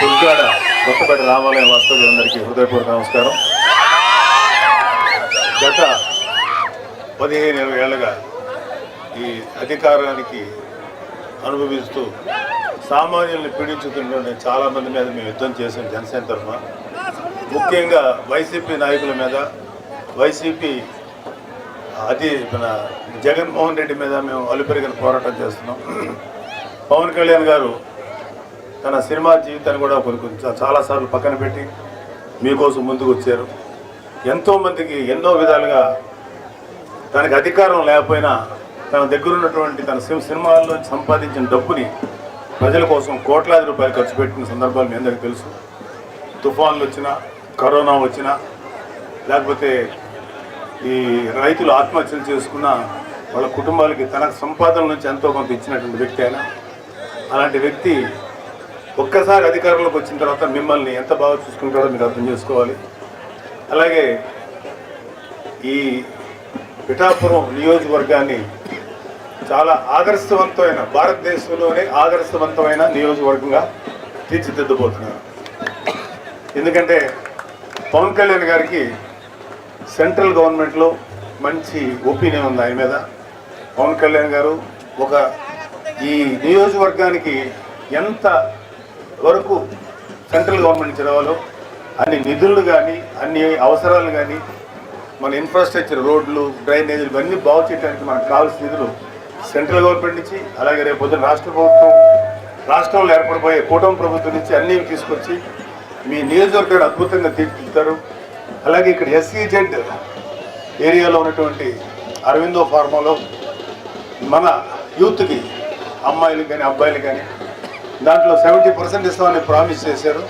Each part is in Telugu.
దుర్గాడ కొత్తపేట రామాలయం వాస్తవ్యులందరికీ హృదయపూర్వక నమస్కారం. గత 15-20 ఏళ్ళుగా ఈ అధికారానికి అనుభవిస్తూ సామాన్యుల్ని పీడించుతుంటే చాలామంది మీద మేము యుద్ధం చేసాం జనసేన తరఫున. ముఖ్యంగా వైసీపీ నాయకుల మీద, వైసీపీ మన జగన్మోహన్ రెడ్డి మీద మేము అలుపెరిగిన పోరాటం చేస్తున్నాం. పవన్ కళ్యాణ్ గారు తన సినిమా జీవితాన్ని కూడా చాలాసార్లు పక్కన పెట్టి మీకోసం ముందుకు వచ్చారు. ఎంతోమందికి ఎన్నో విధాలుగా తనకి అధికారం లేకపోయినా తన దగ్గర ఉన్నటువంటి తన సినిమాల్లో సంపాదించిన డబ్బుని ప్రజల కోసం కోట్లాది రూపాయలు ఖర్చు పెట్టిన సందర్భాలు మీ అందరికీ తెలుసు. తుఫాన్లు వచ్చినా, కరోనా వచ్చినా, లేకపోతే ఈ రైతులు ఆత్మహత్యలు చేసుకున్న వాళ్ళ కుటుంబాలకి తన సంపాదన నుంచి ఎంతో కొంత ఇచ్చినటువంటి వ్యక్తి ఆయన. అలాంటి వ్యక్తి ఒక్కసారి అధికారంలోకి వచ్చిన తర్వాత మిమ్మల్ని ఎంత బాగా చూసుకుంటారో మీరు అర్థం చేసుకోవాలి. అలాగే ఈ పిఠాపురం నియోజకవర్గాన్ని చాలా ఆదర్శవంతమైన, భారతదేశంలోనే ఆదర్శవంతమైన నియోజకవర్గంగా తీర్చిదిద్దబోతున్నారు. ఎందుకంటే పవన్ కళ్యాణ్ గారికి సెంట్రల్ గవర్నమెంట్లో మంచి ఒపీనియన్ ఉంది ఆయన మీద. పవన్ కళ్యాణ్ గారు ఈ నియోజకవర్గానికి ఎంత వరకు సెంట్రల్ గవర్నమెంట్ నుంచి రావాలో అన్ని నిధులు కానీ, అన్ని అవసరాలు కానీ, మన ఇన్ఫ్రాస్ట్రక్చర్, రోడ్లు, డ్రైనేజీలు ఇవన్నీ బాగు చేయడానికి మనకు కావాల్సిన నిధులు సెంట్రల్ గవర్నమెంట్ నుంచి, అలాగే రేపు పొద్దున రాష్ట్రంలో ఏర్పడిపోయే కూటమి ప్రభుత్వం నుంచి అన్నీ తీసుకొచ్చి మీ నియోజకవర్గాన్ని అద్భుతంగా తీర్చిదిద్దారు. అలాగే ఇక్కడ SEZ ఏరియాలో ఉన్నటువంటి అరవిందో ఫార్మాలో మన యూత్కి, అమ్మాయిలు కానీ అబ్బాయిలు కానీ దాంట్లో 70% ఇస్తామని ప్రామిస్ చేశారు.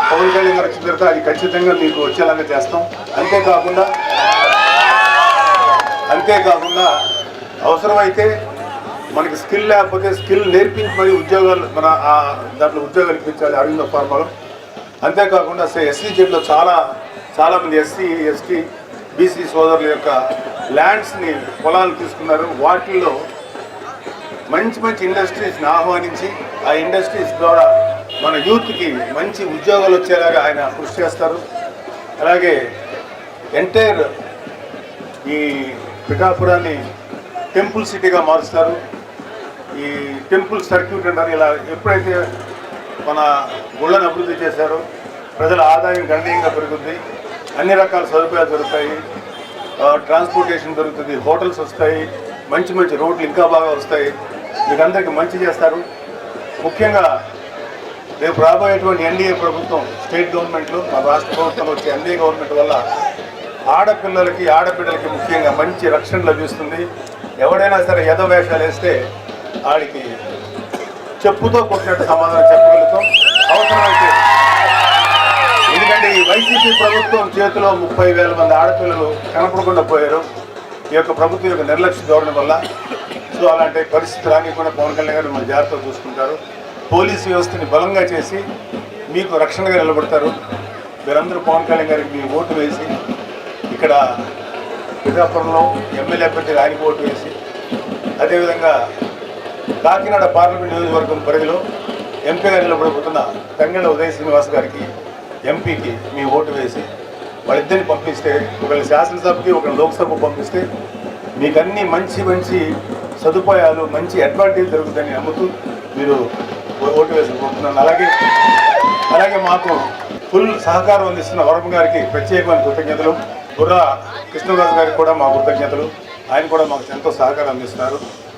పవన్ కళ్యాణ్ గారు వచ్చిన తర్వాత అది ఖచ్చితంగా మీకు వచ్చేలాగా చేస్తాం. అంతేకాకుండా అవసరమైతే మనకి స్కిల్ లేకపోతే స్కిల్ నేర్పించి మరి ఉద్యోగాలు దాంట్లో ఉద్యోగాలు ఇప్పించాలి అరవిందో ఫార్మాలో. అంతేకాకుండా SEZలో చాలామంది SC, ST, BC సోదరుల యొక్క ల్యాండ్స్ని, పొలాలు తీసుకున్నారు. వాటిల్లో మంచి ఇండస్ట్రీస్ని ఆహ్వానించి ఆ ఇండస్ట్రీస్ ద్వారా మన యూత్కి మంచి ఉద్యోగాలు వచ్చేలాగా ఆయన కృషి చేస్తారు. అలాగే ఎంటైర్ ఈ పిఠాపురాన్ని టెంపుల్ సిటీగా మారుస్తారు. ఈ టెంపుల్ సర్క్యూట్ అంటారు. ఇలా ఎప్పుడైతే మన గుళ్ళను అభివృద్ధి చేశారో ప్రజల ఆదాయం గణనీయంగా పెరుగుతుంది. అన్ని రకాల సదుపాయాలు దొరుకుతాయి, ట్రాన్స్పోర్టేషన్ దొరుకుతుంది, హోటల్స్ వస్తాయి, మంచి రోడ్లు ఇంకా బాగా వస్తాయి. మీకు అందరికీ మంచి చేస్తారు. ముఖ్యంగా రేపు రాబోయేటువంటి NDA ప్రభుత్వం, స్టేట్ గవర్నమెంట్లో, మన రాష్ట్ర ప్రభుత్వంలో వచ్చే NDA గవర్నమెంట్ వల్ల ఆడపిల్లలకి, ఆడబిడ్డలకి ముఖ్యంగా మంచి రక్షణ లభిస్తుంది. ఎవడైనా సరే యథవేషాలు వేస్తే ఆడికి చెప్పుతో కొట్టినట్టు సమాధానం చెప్పగలుగుతాం అవసరమైతే. ఎందుకంటే ఈ వైసీపీ ప్రభుత్వం చేతిలో 30,000 మంది ఆడపిల్లలు కనపడకుండా పోయారు ఈ యొక్క ప్రభుత్వం యొక్క నిర్లక్ష్య ధోరణి వల్ల. సో అలాంటి పరిస్థితులు రానికుండా పవన్ కళ్యాణ్ గారు మన జాగ్రత్తగా చూసుకుంటారు. పోలీసు వ్యవస్థని బలంగా చేసి మీకు రక్షణగా నిలబడతారు. మీరందరూ పవన్ కళ్యాణ్ గారికి మీ ఓటు వేసి ఇక్కడ పిఠాపురంలో ఎమ్మెల్యే అభ్యర్థిగా ఆయనకు ఓటు వేసి, అదేవిధంగా కాకినాడ పార్లమెంట్ నియోజకవర్గం పరిధిలో ఎంపీగా నిలబడబోతున్న తంగెళ్ళ ఉదయ శ్రీనివాస్ గారికి, ఎంపీకి మీ ఓటు వేసి వాళ్ళిద్దరిని పంపిస్తే, ఒకళ్ళు శాసనసభకి, ఒకళ్ళు లోక్సభకు పంపిస్తే మీకు అన్ని మంచి సదుపాయాలు, మంచి అడ్వాంటేజ్ జరుగుతుందని నమ్ముతూ మీరు ఓటు వేసుకుంటున్నాను. అలాగే మాకు ఫుల్ సహకారం అందిస్తున్న వరమ గారికి ప్రత్యేకమైన కృతజ్ఞతలు. బుర్రా కృష్ణరాజు గారికి కూడా మా కృతజ్ఞతలు. ఆయన కూడా మాకు ఎంతో సహకారం అందిస్తున్నారు.